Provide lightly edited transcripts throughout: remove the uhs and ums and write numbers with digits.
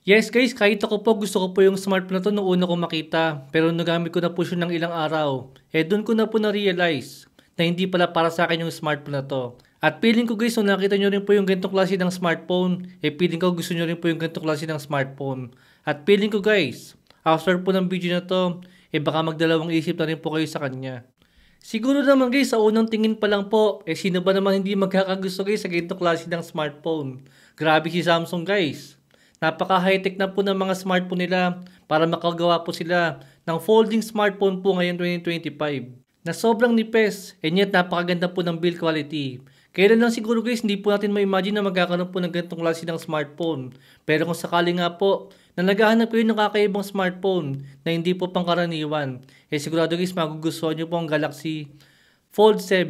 Yes guys, kahit ako po gusto ko po yung smartphone na to nung una ko makita. Pero nagamit ko na po siya ng ilang araw. Doon ko na po na-realize na hindi pala para sa akin yung smartphone na to. At feeling ko guys, kung nakita nyo rin po yung ganitong klase ng smartphone, feeling ko gusto nyo rin po yung ganitong klase ng smartphone. At feeling ko guys, after po ng video na to, baka magdalawang isip na rin po kayo sa kanya. Siguro naman guys, sa unang tingin pa lang po, sino ba naman hindi magkakagusto guys sa ganitong klase ng smartphone? Grabe si Samsung guys. Napaka-high-tech na po ng mga smartphone nila para makagawa po sila ng folding smartphone po ngayon 2025 na sobrang nipis and yet napakaganda po ng build quality. Kaya lang siguro guys, hindi po natin ma-imagine na magkakaroon po ng ganitong klase ng smartphone. Pero kung sakali nga po na naghahanap kayo ng kakaibang smartphone na hindi po pangkaraniwan, sigurado guys magugustuhan nyo po ang Galaxy Fold 7.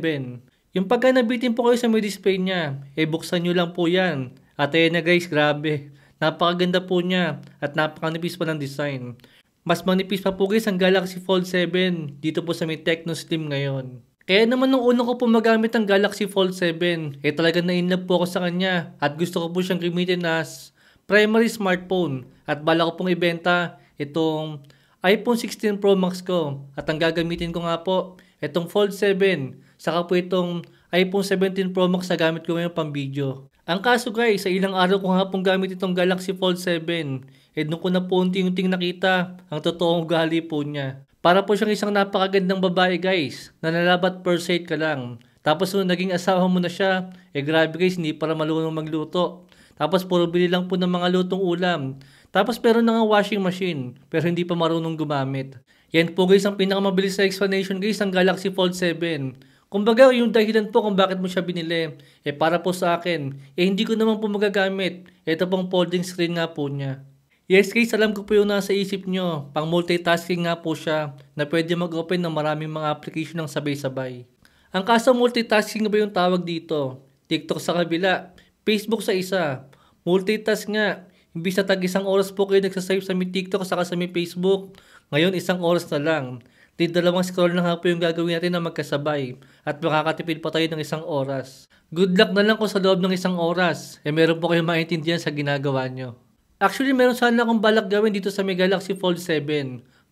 Yung pagka nabitin po kayo sa may display niya, buksan nyo lang po yan. At ayan na guys, grabe. Napakaganda po niya at napakanipis pa ng design. Mas manipis pa po guys ang Galaxy Fold 7 dito po sa may Tecno Slim ngayon. Kaya naman nung una ko po magamit ang Galaxy Fold 7, talagang na-inlove po ako sa kanya at gusto ko po siyang gamitin as primary smartphone at bala ko pong ibenta itong iPhone 16 Pro Max ko at ang gagamitin ko nga po itong Fold 7 saka po itong iPhone 17 Pro Max na gamit ko ngayon pang video. Ang kaso guys, sa ilang araw ko nga pong gamit itong Galaxy Fold 7, doon ko na po unti-unting nakita ang totoong ugali po niya. Para po siyang isang napakagandang babae guys, na nalabat per se ka lang. Tapos nung naging asawa mo na siya, grabe guys, hindi para malunong magluto. Tapos puro bili lang po ng mga lutong ulam. Tapos meron na nga washing machine, pero hindi pa marunong gumamit. Yan po guys ang pinakamabilis na explanation guys ng Galaxy Fold 7. Kumbaga yung dahilan po kung bakit mo siya binili, para po sa akin, hindi ko naman po magagamit. Ito pong folding screen nga po niya. Yes guys, alam ko po yung nasa isip nyo, pang multitasking nga po siya, na pwede mag-open ng maraming mga application ng sabay-sabay. Ang kaso multitasking ba yung tawag dito? TikTok sa kabila, Facebook sa isa. Multitask nga, imbis na tag-isang oras po kayo nagsasave sa may TikTok saka sa may Facebook, ngayon 1 oras na lang. Di dalawang scroll na nga po yung gagawin natin na magkasabay at makakatipid pa tayo ng 1 oras. Good luck na lang kung sa loob ng 1 oras, meron po kayong maintindihan sa ginagawa nyo. Actually, meron sana akong balak gawin dito sa may Galaxy Fold 7.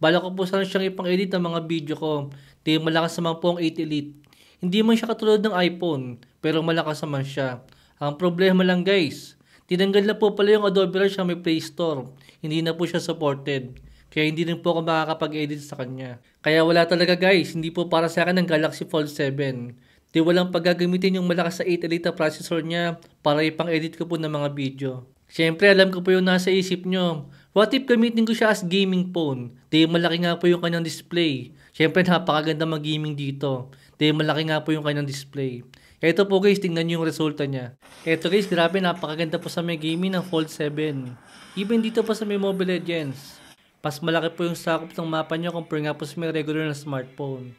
Balak ko po sana siyang ipang-edit ng mga video ko. Di malakas naman po ang 8 Elite. Hindi man siya katulad ng iPhone, pero malakas naman siya. Ang problema lang guys, tinanggal na po pala yung Adobe Rush sa may Play Store. Hindi na po siya supported. Kaya hindi rin po ako makakapag-edit sa kanya. Kaya wala talaga guys, hindi po para sa akin ang Galaxy Fold 7. Di walang paggagamitin yung malakas sa 8 Elite na processor niya para ipang-edit ko po ng mga video. Siyempre alam ko po yung nasa isip nyo. What if gamitin ko siya as gaming phone? Di malaki nga po yung kanyang display. Siyempre napakaganda mag-gaming dito. Di malaki nga po yung kanyang display. Ito po guys, tingnan nyo yung resulta niya. Ito guys, grabe napakaganda po sa may gaming ng Fold 7. Even dito pa sa may Mobile Legends. Mas malaki po yung sakop ng mapa niya compare nga po sa may regular na smartphone.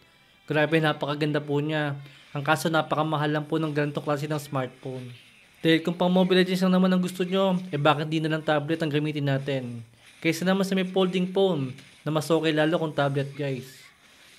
Grabe, napakaganda po niya. Ang kaso napakamahal lang po ng ganitong klase ng smartphone. Dahil kung pang Mobile Legends lang naman ang gusto nyo, bakit di na lang tablet ang gamitin natin? Kaysa naman sa may folding phone na mas okay lalo kung tablet guys.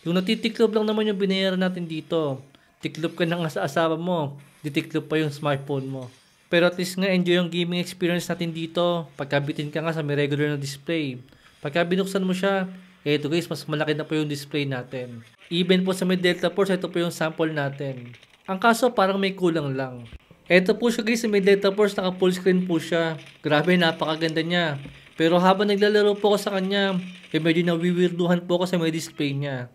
Yung natitiklob lang naman yung binayaran natin dito. Tiklob ka na nga sa asawa mo, ditiklob pa yung smartphone mo. Pero at least nga enjoy yung gaming experience natin dito pagkabitin ka nga sa may regular na display. Pagka binuksan mo siya, ito guys, mas malaki na po yung display natin. Even po sa may Delta Force, ito po yung sample natin. Ang kaso parang may kulang lang. Ito po siya guys, sa may Delta Force, naka full screen po siya. Grabe, napakaganda niya. Pero habang naglalaro po ako sa kanya, medyo nawiwirduhan po ako sa may display niya.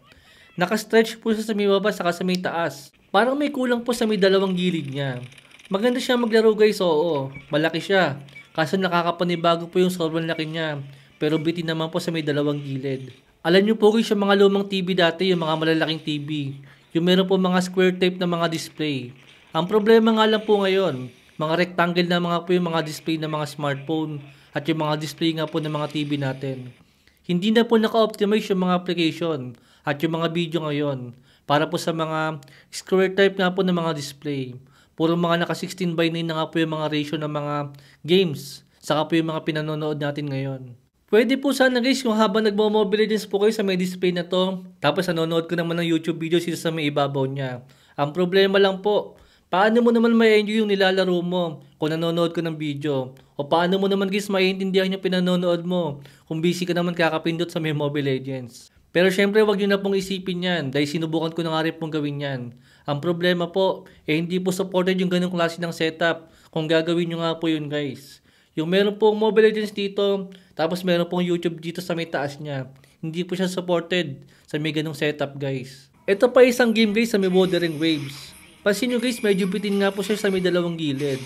Naka-stretch po siya sa may baba, saka sa may taas. Parang may kulang po sa may dalawang gilid niya. Maganda siya maglaro guys, oo. Malaki siya. Kaso nakakapanibago po yung sobrang laki niya. Pero bitin naman po sa may dalawang gilid. Alam nyo po guys, yung mga lumang TV dati, yung mga malalaking TV. Yung meron po mga square type na mga display. Ang problema nga lang po ngayon, mga rectangle na mga po yung mga display ng mga smartphone at yung mga display nga po ng mga TV natin. Hindi na po naka-optimize yung mga application at yung mga video ngayon para po sa mga square type nga po ng mga display. Puro mga naka 16:9 na nga po yung mga ratio ng mga games, saka po yung mga pinanonood natin ngayon. Pwede po sana guys kung habang nagmo-Mobile Legends po kayo sa may display na to, tapos nanonood ko naman ng YouTube videos sa may ibabaw niya. Ang problema lang po, Paano mo naman ma-enjoy yung nilalaro mo kung nanonood ka ng video? O paano mo naman guys maiintindihan yung pinanonood mo kung busy ka naman kakapindot sa may Mobile Legends? Pero syempre wag nyo na pong isipin yan dahil sinubukan ko na nga rin pong gawin yan. Ang problema po, hindi po supported yung ganung klase ng setup kung gagawin nyo nga po yun guys. Yung meron pong Mobile Legends dito, tapos meron pong YouTube dito sa may taas niya. Hindi po siya supported sa may ganung setup guys. Ito pa isang game guys sa may Wuthering Waves. Pansin nyo guys, medyo bitin nga po siya sa may dalawang gilid.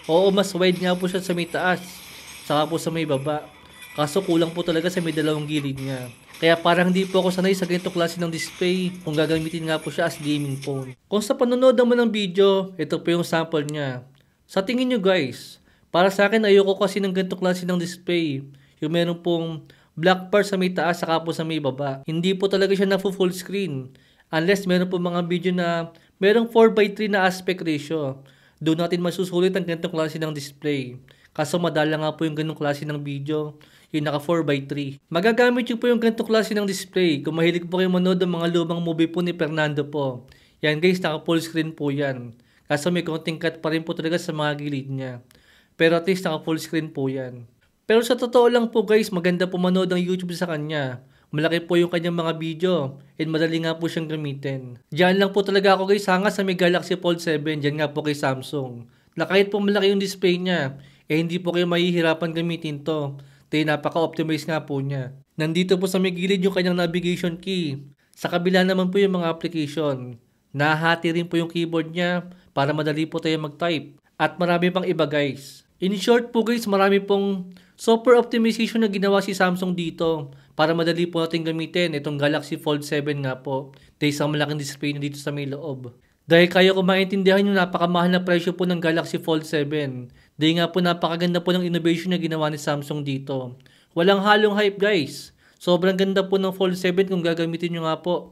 Oo, mas wide nga po siya sa may taas, saka po sa may baba. Kaso kulang po talaga sa may dalawang gilid niya. Kaya parang hindi po ako sanay sa ganito klase ng display kung gagamitin nga po siya as gaming phone. Kung sa panonood naman ng video, ito po yung sample niya. Sa tingin nyo guys, para sa akin ayoko kasi ng ganito klase ng display. Yung meron pong black bar sa may taas saka po sa may baba. Hindi po talaga siya na full screen. Unless meron po mga video na merong 4:3 na aspect ratio. Doon natin masusulit ang ganitong klase ng display. Kaso madala nga po yung ganitong klase ng video, yung naka 4:3. Magagamit nyo po yung ganitong klase ng display kung mahilig po kayo manood ng mga lumang movie po ni Fernando po. Yan guys, naka full screen po yan. Kaso may konting cut pa rin po talaga sa mga gilid niya. Pero at least naka full screen po yan. Pero sa totoo lang po guys, maganda po manood ng YouTube sa kanya. Malaki po yung kanyang mga video and madali nga po siyang gamitin. Diyan lang po talaga ako guys hanga sa may Galaxy Fold 7, diyan nga po kay Samsung. Na kahit po malaki yung display niya, hindi po kayo mahihirapan gamitin to. Dahil napaka-optimize nga po niya. Nandito po sa may gilid yung kanyang navigation key. Sa kabila naman po yung mga application. Nahati rin po yung keyboard niya para madali po tayo mag-type. At marami pang iba guys. In short po guys, marami pong software optimization na ginawa si Samsung dito para madali po natin gamitin itong Galaxy Fold 7 nga po dahil sa malaking display na dito sa may loob. Dahil kaya ko maintindihan yung napakamahal na presyo po ng Galaxy Fold 7 dahil nga po napakaganda po ng innovation na ginawa ni Samsung dito. Walang halong hype guys. Sobrang ganda po ng Fold 7 kung gagamitin nyo nga po.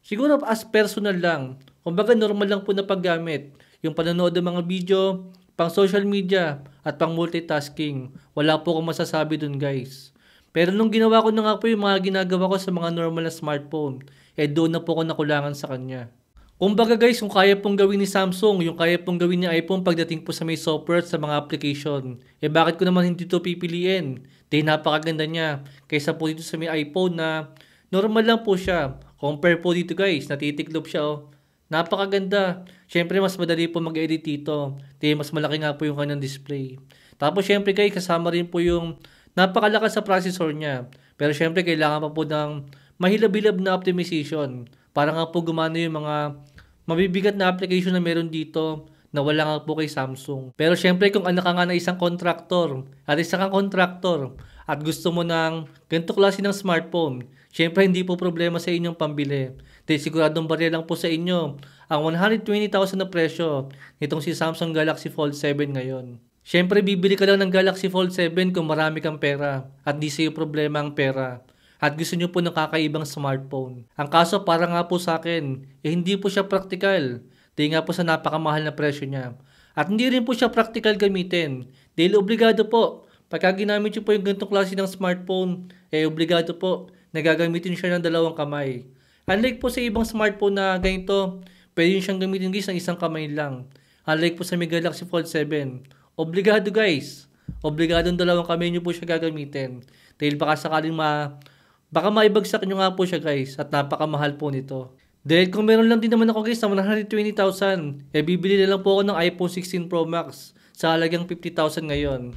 Siguro as personal lang. Kumbaga normal lang po na paggamit. Yung panonood ng mga video, pang social media at pang multitasking. Wala po akong masasabi dun guys. Pero nung ginawa ko na nga po yung mga ginagawa ko sa mga normal na smartphone, doon na po ako nakulangan sa kanya. Kumbaga guys, kung kaya pong gawin ni Samsung, yung kaya pong gawin ni iPhone pagdating po sa may software at sa mga application, bakit ko naman hindi ito pipiliin? Dahil napakaganda niya. Kaysa po dito sa may iPhone na normal lang po siya. Compare po dito guys, natitiklop siya oh. Napakaganda. Siyempre mas madali po mag-edit dito. Dahil mas malaki nga po yung kanyang display. Tapos siyempre guys, kasama rin po yung napakalakas sa processor niya. Pero siyempre kailangan pa po ng mahilab-hilab na optimization. Para nga po gumana yung mga mabibigat na application na meron dito na wala nga po kay Samsung. Pero syempre kung anak ka nga na isang contractor at isa kang contractor at gusto mo ng ganito klase ng smartphone, syempre hindi po problema sa inyong pambili. Dahil siguradong barya lang po sa inyo ang 120,000 na presyo nitong si Samsung Galaxy Fold 7 ngayon. Syempre bibili ka lang ng Galaxy Fold 7 kung marami kang pera at di sa'yo problema ang pera. At gusto nyo po ng kakaibang smartphone. Ang kaso para nga po sa akin, hindi po siya practical. Dahil nga po sa napakamahal na presyo niya. At hindi rin po siya practical gamitin. Dahil obligado po, pagka ginamit nyo po yung ganitong klase ng smartphone, obligado po, nagagamitin siya ng dalawang kamay. Unlike po sa ibang smartphone na ganito, pwede nyo siyang gamitin guys ng isang kamay lang. Unlike po sa may Galaxy Fold 7, obligado guys. Obligadong dalawang kamay nyo po siya gagamitin. Dahil baka sakaling baka maibagsak nyo nga po siya guys at napakamahal po nito. Dahil kung meron lang din naman ako guys na 120,000, bibili na lang po ako ng iPhone 16 Pro Max sa halagang 50,000 ngayon.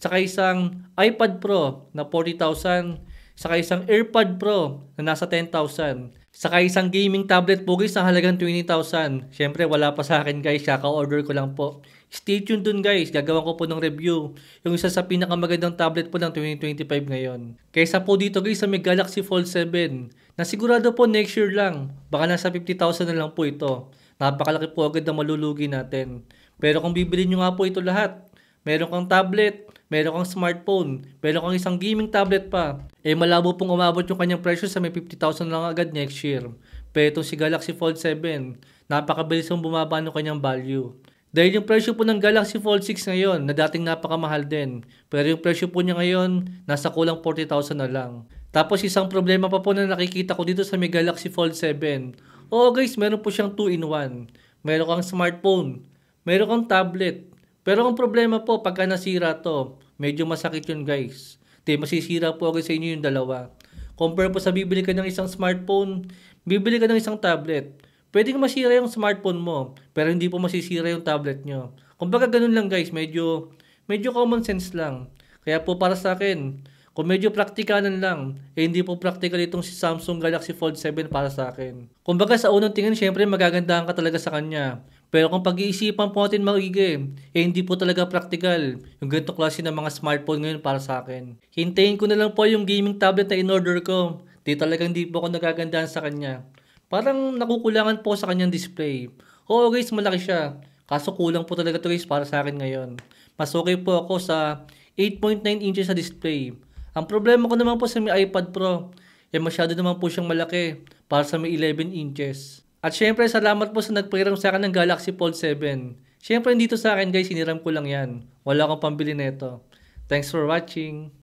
Saka isang iPad Pro na 40,000, saka isang AirPod Pro na nasa 10,000. Saka isang gaming tablet po guys na halagang 20,000. Syempre wala pa sa akin guys, kaka-order ko lang po. Stay tuned dun guys, gagawin ko po ng review. Yung isa sa pinakamagandang tablet po ng 2025 ngayon. Kaysa po dito guys sa may Galaxy Fold 7, na sigurado po next year lang. Baka nasa 50,000 na lang po ito. Napakalaki po agad na malulugi natin. Pero kung bibili nyo nga po ito lahat, meron kang tablet, meron kang smartphone, meron kang isang gaming tablet pa, malabo pong umabot yung kanyang presyo sa may 50,000 lang agad next year. Pero itong si Galaxy Fold 7, napakabilis mong bumaba ng kanyang value. Dahil yung presyo po ng Galaxy Fold 6 ngayon na dating napakamahal din. Pero yung presyo po niya ngayon nasa kulang 40,000 na lang. Tapos isang problema pa po na nakikita ko dito sa may Galaxy Fold 7. Oo guys, meron po siyang 2-in-1. Meron kang smartphone, Meron kang tablet. Pero ang problema po, pagka nasira to, medyo masakit yun guys. Masisira po agad sa inyo yung dalawa. Compare po sa bibili ka ng isang smartphone, bibili ka ng isang tablet. Pwedeng masira yung smartphone mo, pero hindi po masisira yung tablet nyo. Kumbaga ganun lang guys, medyo common sense lang. Kaya po para sa akin, kung medyo praktikalan lang, hindi po practical itong si Samsung Galaxy Fold 7 para sa akin. Kumbaga sa unang tingin, syempre magagandahan ka talaga sa kanya. Pero kung pag-iisipan po natin maigi, hindi po talaga practical yung ganitong klase ng mga smartphone ngayon para sa akin. Hintayin ko na lang po yung gaming tablet na in-order ko. Talagang di po ako nagagandahan sa kanya. Parang nakukulangan po sa kanyang display. Oo guys, malaki siya. Kaso kulang po talaga to guys para sa akin ngayon. Mas okay po ako sa 8.9 inches sa display. Ang problema ko naman po sa may iPad Pro, masyado naman po siyang malaki para sa may 11 inches. At syempre, salamat po sa nagpahiram sa akin ng Galaxy Fold 7. Syempre, dito sa akin guys, hiniram ko lang yan. Wala akong pambili nito. Thanks for watching.